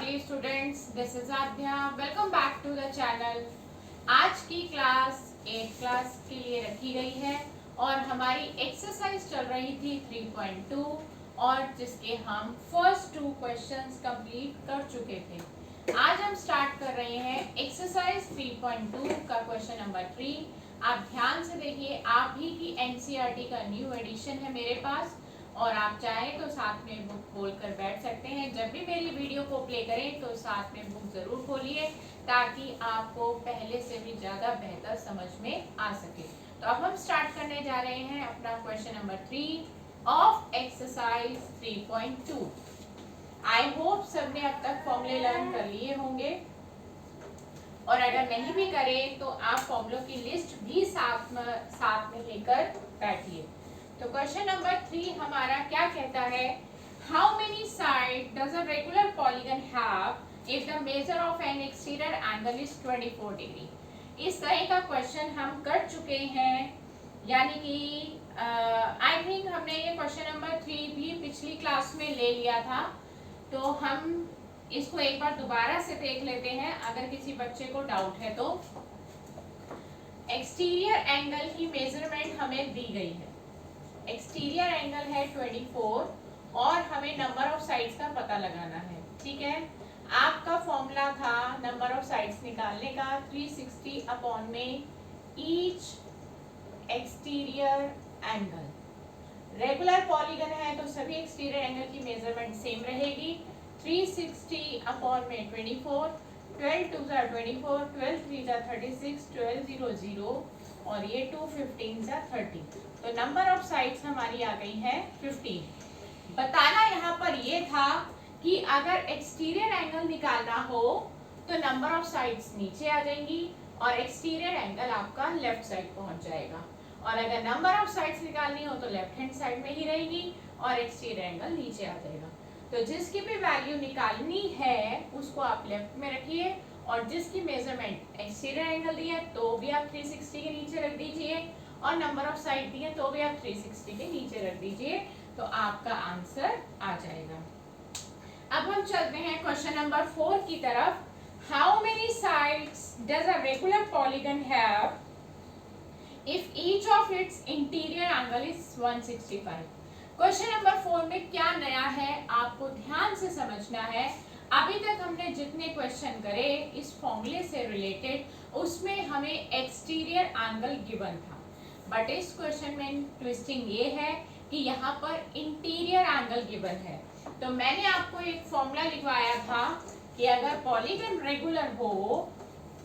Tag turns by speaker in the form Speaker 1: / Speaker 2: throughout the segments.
Speaker 1: lovely students, this is Adhya. Welcome back to the channel. आज की class 8 class के लिए रखी गई है और हमारी एक्सरसाइज चल रही थी 3.2 और जिसके हम फर्स्ट 2 क्वेश्चंस कंप्लीट कर चुके थे। आज हम स्टार्ट कर रहे हैं एक्सरसाइज 3.2 का क्वेश्चन नंबर 3। आप ध्यान से देखिए, आप ही की एनसीईआरटी का न्यू एडिशन है मेरे पास और आप चाहें तो साथ में बुक खोल कर बैठ सकते हैं। जब भी मेरी वीडियो को प्ले करें तो साथ में बुक जरूर खोलिए ताकि आपको पहले से भी ज़्यादा बेहतर समझ में आ सके। तो अब हम स्टार्ट करने जा रहे हैं अपना question number 3 of exercise 3.2। I hope सबने अब तक फॉर्मूले लर्न कर लिए होंगे और अगर नहीं भी करें तो आप फॉर्मूलों की लिस्ट भी साथ में लेकर बैठिए। तो क्वेश्चन नंबर 3 हमारा क्या कहता है, how many side does a regular polygon have if the measure of N exterior angle is 24 degree. इस तरह का क्वेश्चन हम कर चुके हैं, यानी कि आई थिंक हमने ये क्वेश्चन नंबर 3 भी पिछली क्लास में ले लिया था। तो हम इसको एक बार दोबारा से देख लेते हैं अगर किसी बच्चे को डाउट है तो। एक्सटीरियर एंगल की मेजरमेंट हमें दी गई है। एक्सटीरियर एंगल है 24 और हमें नंबर ऑफ साइड्स का पता लगाना है। ठीक है, आपका फॉर्मूला था नंबर ऑफ साइड्स निकालने का 360 अपॉन में each exterior angle. Regular polygon है तो सभी एक्सटीरियर एंगल की मेजरमेंट सेम रहेगी। 360 अपॉन में 24, 12 2 जा 24, 12 3 जा 36, 12 0 0 और ये 2 15 जा 30। तो नंबर ऑफ साइड्स हमारी आ गई है 15। बताना यहाँ पर ये था कि अगर एक्सटीरियर एंगल निकालना हो तो नंबर ऑफ साइड्स नीचे आ जाएंगी और एक्सटीरियर एंगल आपका लेफ्ट साइड पहुंच जाएगा, और अगर नंबर ऑफ साइड्स निकालनी हो तो लेफ्ट हैंड साइड में ही रहेगी और एक्सटीरियर एंगल नीचे आ जाएगा। तो जिसकी भी वैल्यू निकालनी है उसको आप लेफ्ट में रखिए और जिसकी मेजरमेंट एक्सटीरियर एंगल दी है तो भी आप 360 के नीचे रख दीजिए और नंबर ऑफ साइड दी है तो भी आप 360 के नीचे रख दीजिए, तो आपका आंसर आ जाएगा। अब हम चलते हैं क्वेश्चन नंबर 4 की तरफ। How many sides does a regular polygon have if each of its interior angle is 165। Question number 4 में क्या नया है आपको ध्यान से समझना है। अभी तक हमने जितने क्वेश्चन करे इस फॉर्मूले से रिलेटेड उसमें हमें एक्सटीरियर एंगल गिवन था, बट इस क्वेश्चन में ट्विस्टिंग ये है कि यहाँ पर इंटीरियर एंगल गिवन है। तो मैंने आपको एक फॉर्मूला लिखवाया था कि अगर पॉलीगन रेगुलर हो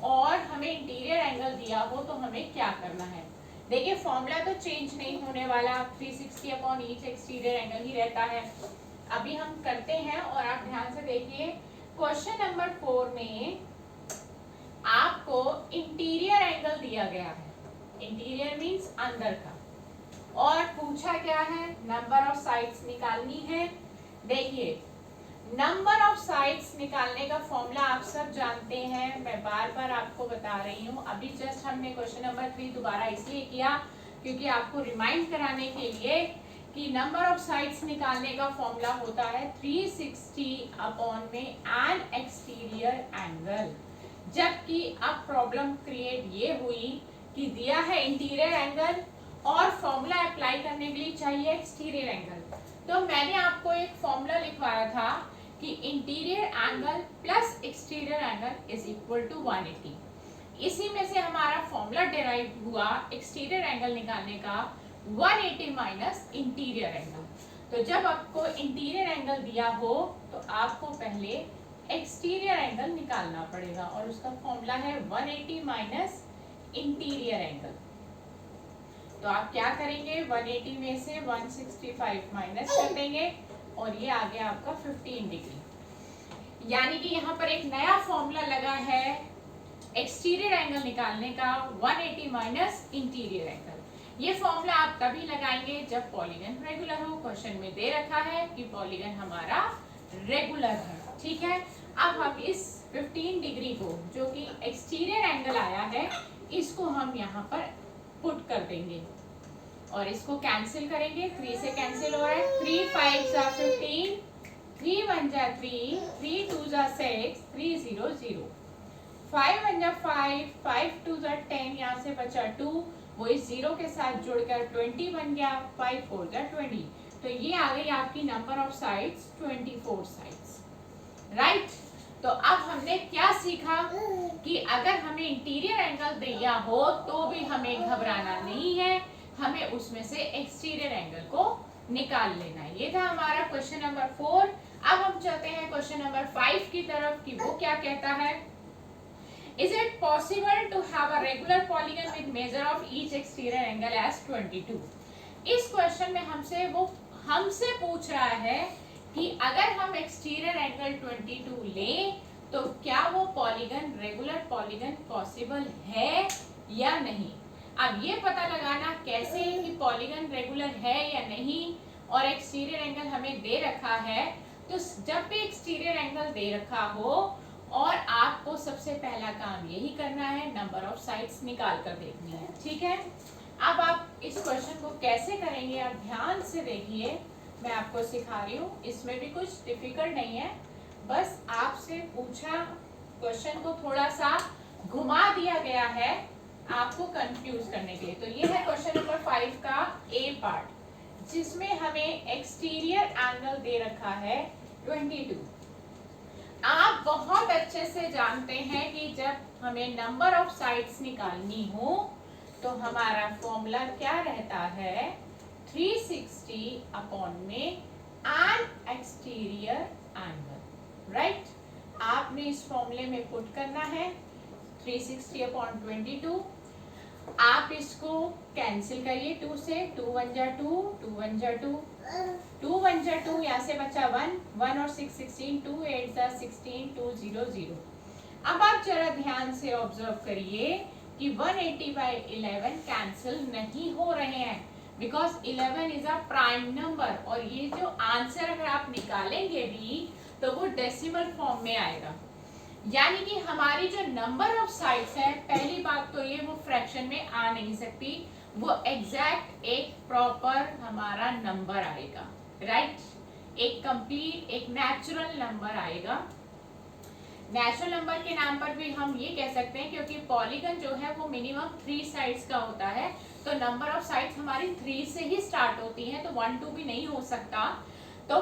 Speaker 1: और हमें इंटीरियर एंगल दिया हो तो हमें क्या करना है। देखिए फॉर्मूला तो चेंज नहीं होने वाला, 360 अपॉन ईच एक्सटीरियर एंगल ही रहता है। अभी हम करते हैं और आप ध्यान से देखिए। क्वेश्चन नंबर 4 में आपको इंटीरियर एंगल दिया गया है, इंटीरियर मींस अंदर का, और पूछा क्या है, नंबर ऑफ साइड्स निकालनी है। देखिए नंबर ऑफ साइड्स निकालने का फॉर्मूला आप सब जानते हैं, मैं बार बार आपको बता रही हूँ। अभी जस्ट हमने क्वेश्चन नंबर 3 दोबारा इसलिए किया क्योंकि आपको रिमाइंड कराने के लिए कि नंबर ऑफ साइड्स निकालने का फॉर्मूला होता है 360 अपॉन में एन एक्सटीरियर एंगल। जबकि अब प्रॉब्लम क्रिएट ये हुई कि दिया है इंटीरियर एंगल और फॉर्मूला अप्लाई करने के लिए चाहिए एक्सटीरियर एंगल। तो मैंने आपको एक फॉर्मूला लिखवाया था कि interior angle plus exterior angle is equal to 180। इसी में से हमारा फॉर्मूला डिराइव हुआ एक्सटीरियर एंगल निकालने का 180 माइनस इंटीरियर एंगल। तो जब आपको इंटीरियर एंगल दिया हो तो आपको पहले एक्सटीरियर एंगल निकालना पड़ेगा और उसका फॉर्मूला है 180 माइनस इंटीरियर एंगल। तो आप क्या करेंगे, 180 में से 165 माइनस कर देंगे और ये आ गया आपका 15 डिग्री। यानी कि यहाँ पर एक नया फॉर्मूला लगा है एक्सटीरियर एंगल निकालने का 180 माइनस इंटीरियर एंगल। ये फॉर्मूला आप तभी लगाएंगे जब पॉलीगन रेगुलर हो। क्वेश्चन में दे रखा है कि पॉलीगन हमारा रेगुलर है। ठीक है, अब हम इस 15 डिग्री को जो कि एक्सटीरियर एंगल आया है इसको हम यहाँ पर पुट कर देंगे और इसको कैंसिल करेंगे। 3 से कैंसिल हो रहा है, 3 5 15, 3 1 जा 3, 3 2 जा 6, 3 0 0, 5 1 जा 5, 5 2 जा 10, यहाँ से बचा 2, वही 0 के साथ जुड़कर 20 बन गया, 5 4 जा 20। तो ये आ गई आपकी number of sides 24 sides, right. तो अब हमने क्या सीखा कि अगर हमें इंटीरियर एंगल दिया हो तो भी हमें घबराना नहीं है, हमें उसमें से एक्सटीरियर एंगल को निकाल लेना है। ये था हमारा क्वेश्चन नंबर 4। अब हम चलते हैं क्वेश्चन नंबर 5 की तरफ कि वो क्या कहता है। Is it possible to have a regular polygon with measure of each exterior angle as 22? इस क्वेश्चन में हमसे पूछ रहा है कि अगर हम एक्सटीरियर एंगल 22 लें तो क्या वो पॉलीगन रेगुलर पॉलीगन पॉसिबल है या नहीं। अब ये पता लगाना कैसे कि पॉलीगन रेगुलर है या नहीं और एक्सटीरियर एंगल हमें दे रखा है, तो जब भी एक्सटीरियर एंगल दे रखा हो और आपको सबसे पहला काम यही करना है, नंबर ऑफ साइड्स निकाल कर देखनी है, ठीक है। अब आप इस क्वेश्चन को कैसे करेंगे आप ध्यान से देखिए, मैं आपको सिखा रही हूँ, इसमें भी कुछ डिफिकल्ट नहीं है, बस आपसे पूछा क्वेश्चन को थोड़ा सा घुमा दिया गया है आपको कंफ्यूज करने के लिए। तो ये है क्वेश्चन नंबर 5 का ए पार्ट, जिसमें हमें एक्सटीरियर एंगल दे रखा है 22। आप बहुत अच्छे से जानते हैं कि जब हमें नंबर ऑफ साइड्स निकालनी हो तो हमारा फॉर्मूला क्या रहता है, 360 अपॉन में एन एक्सटीरियर एंगल, राइट। आपने इस फॉर्मूले में पुट करना है 360 अपॉन 22। आप इसको कैंसिल करिए 2 से, 2 1 जा 2, 2 1 जा 2, 2 1 जा 2, यहाँ से बचा 1, 1 और 6 16, 2 8 जा 16, 2 0 0। अब आप जरा ध्यान से ऑब्जर्व करिए कि 180/11 कैंसिल नहीं हो रहे हैं, because 11 is a prime number और ये जो आंसर अगर आप निकालेंगे भी तो वो डेसिमल फॉर्म में आएगा, यानी कि हमारी जो नंबर ऑफ साइड्स है, पहली बात तो ये वो फ्रैक्शन में आ नहीं सकती, वो एग्जैक्ट एक प्रॉपर हमारा नंबर आएगा, राइट। एक कंप्लीट एक नेचुरल नंबर आएगा। नेचुरल नंबर के नाम पर भी हम ये कह सकते हैं क्योंकि पॉलीगन जो है वो मिनिमम 3 साइड्स का होता है, तो नंबर ऑफ साइड्स हमारी 3 से ही स्टार्ट होती हैं, तो 1 2 भी नहीं हो सकता। तो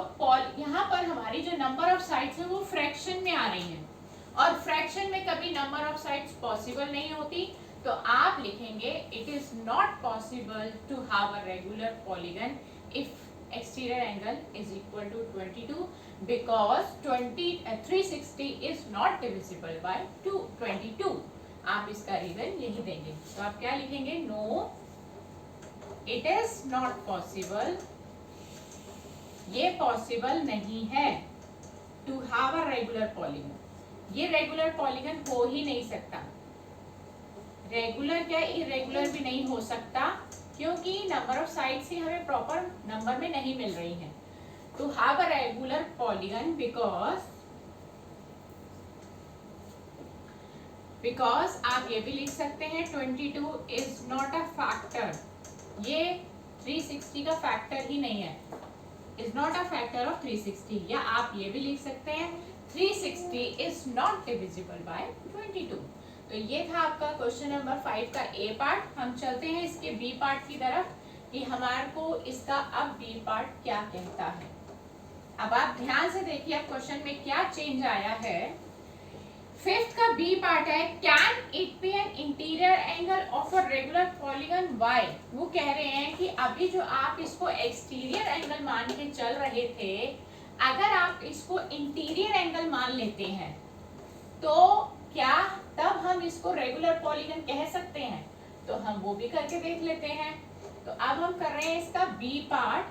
Speaker 1: यहाँ पर हमारी जो नंबर ऑफ साइड्स है वो फ्रैक्शन में आ रही हैं और फ्रैक्शन में कभी नंबर ऑफ साइड्स पॉसिबल नहीं होती, तो आप लिखेंगे it is not possible to have a regular polygon if exterior angle is equal to 22 because 360 is not divisible by 22। आप इसका रीजन यही देंगे, तो आप क्या लिखेंगे, no it is not possible, ये पॉसिबल नहीं है to have a regular polygon, ये रेगुलर पॉलीगन हो ही नहीं सकता। रेगुलर क्या इरेगुलर भी नहीं हो सकता क्योंकि नंबर ऑफ साइड्स ही हमें प्रॉपर नंबर में नहीं मिल रही हैं। To have a regular polygon because आप ये भी लिख सकते हैं 22 इज नॉट अ फैक्टर, ये 360 का फैक्टर ही नहीं है, is not a factor of 360, या आप ये भी लिख सकते हैं 360 is not divisible by 22। तो ये था आपका क्वेश्चन नंबर 5 का ए पार्ट। हम चलते हैं इसके बी पार्ट की तरफ कि हमारे को इसका अब बी पार्ट क्या कहता है। अब आप ध्यान से देखिए अब क्वेश्चन में क्या चेंज आया है। 5th का बी पार्ट है, can it be an interior angle of a regular polygon why. वो कह रहे हैं कि अभी जो आप इसको एक्सटीरियर एंगल मान के चल रहे थे, अगर आप इसको इंटीरियर एंगल मान लेते हैं तो क्या तब हम इसको रेगुलर पॉलीगन कह सकते हैं, तो हम वो भी करके देख लेते हैं। तो अब हम कर रहे हैं इसका बी पार्ट,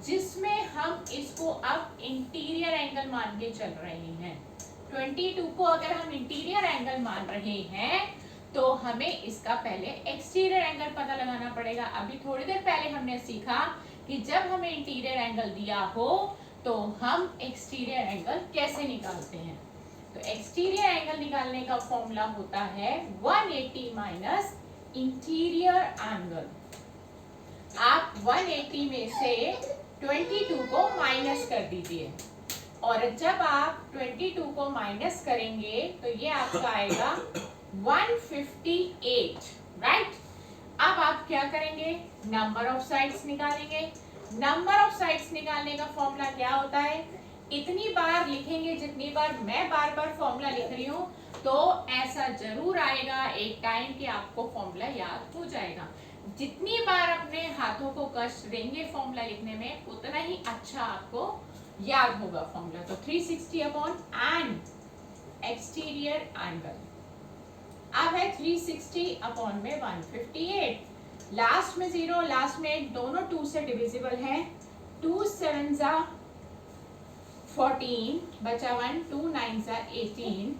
Speaker 1: जिसमें हम इसको अब इंटीरियर एंगल मान के चल रहे हैं। 22 को अगर हम इंटीरियर एंगल मान रहे हैं तो हमें इसका पहले एक्सटीरियर एंगल पता लगाना पड़ेगा। अभी थोड़ी देर पहले हमने सीखा कि जब हमें इंटीरियर एंगल दिया हो तो हम एक्सटीरियर एंगल कैसे निकालते हैं। तो एक्सटीरियर एंगल निकालने का फॉर्मूला होता है 180 माइनस इंटीरियर एंगल। आप 180 में से 22 को माइनस कर दीजिए, और जब आप 22 को माइनस करेंगे तो ये आपका आएगा 158, राइट। अब आप क्या करेंगे, नंबर ऑफ साइड्स निकालेंगे। नंबर ऑफ साइड्स निकालने का फॉर्मूला क्या होता है, इतनी बार लिखेंगे जितनी बार मैं बार बार फॉर्मूला लिख रही हूँ, तो ऐसा जरूर आएगा एक टाइम कि आपको फॉर्मूला याद हो जाएगा। जितनी बार अपने हाथों को कष्ट देंगे फॉर्मूला लिखने में, उतना ही अच्छा आपको याद होगा फॉर्मूला। तो 360 अपॉन एन एक्सटीरियर एंगल, अब है 360 अपॉन में 158, लास्ट में 0 लास्ट में 8, दोनों 2 से डिविजिबल है। 2 7 जा 14 बचा 1, 2 9 जा 18,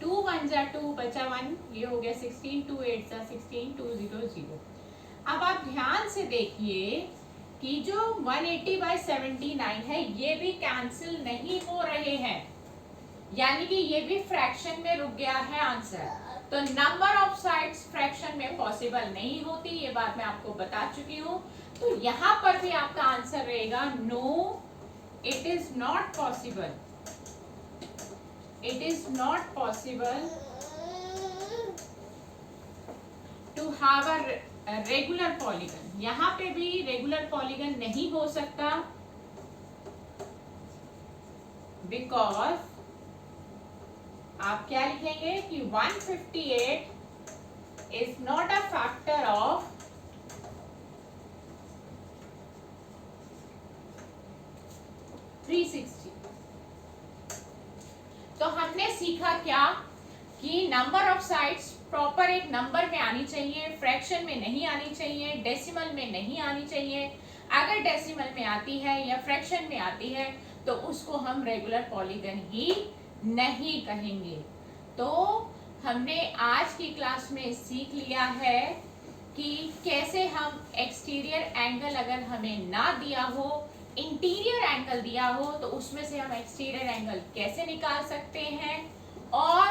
Speaker 1: 2 1 जा 2 बचा 1, ये हो गया 16, 2 8 जा 16, 2 0 0। अब आप ध्यान से देखिए कि जो 180/79 है ये भी कैंसिल नहीं हो रहे हैं, यानी कि ये भी फ्रैक्शन में रुक गया है आंसर। तो नंबर ऑफ साइड्स फ्रैक्शन में पॉसिबल नहीं होती, ये बात मैं आपको बता चुकी हूँ। तो यहाँ पर भी आपका आंसर रहेगा no, it is not possible, it is not possible to have a regular polygon. यहाँ पे भी रेगुलर पॉलीगन नहीं हो सकता, बिकॉज आप क्या लिखेंगे कि 158 is not a factor of 360। तो हमने सीखा क्या कि नंबर ऑफ साइड्स प्रॉपर एक नंबर में आनी चाहिए, फ्रैक्शन में नहीं आनी चाहिए, डेसिमल में नहीं आनी चाहिए। अगर डेसिमल में आती है या फ्रैक्शन में आती है तो उसको हम रेगुलर पॉलीगन ही नहीं कहेंगे। तो हमने आज की क्लास में सीख लिया है कि कैसे हम एक्सटीरियर एंगल अगर हमें ना दिया हो, इंटीरियर एंगल दिया हो, तो उसमें से हम एक्सटीरियर एंगल कैसे निकाल सकते हैं, और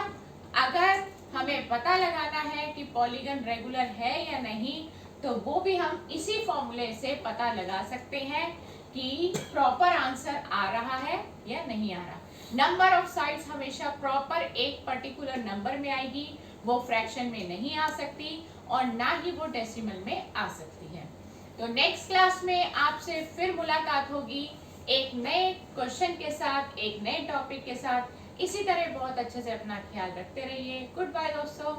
Speaker 1: अगर हमें पता लगाना है कि पॉलीगन रेगुलर है या नहीं, तो वो भी हम इसी फॉर्मूले से पता लगा सकते हैं कि प्रॉपर आंसर आ रहा है या नहीं आ रहा। नंबर ऑफ साइड्स हमेशा प्रॉपर एक पर्टिकुलर नंबर में आएगी, वो फ्रैक्शन में नहीं आ सकती और ना ही वो डेसिमल में आ सकती है। तो नेक्स्ट क्लास में आपसे फिर मुलाकात होगी एक नए क्वेश्चन के साथ, एक नए टॉपिक के साथ। इसी तरह बहुत अच्छे से अपना ख्याल रखते रहिए। गुड बाय दोस्तों।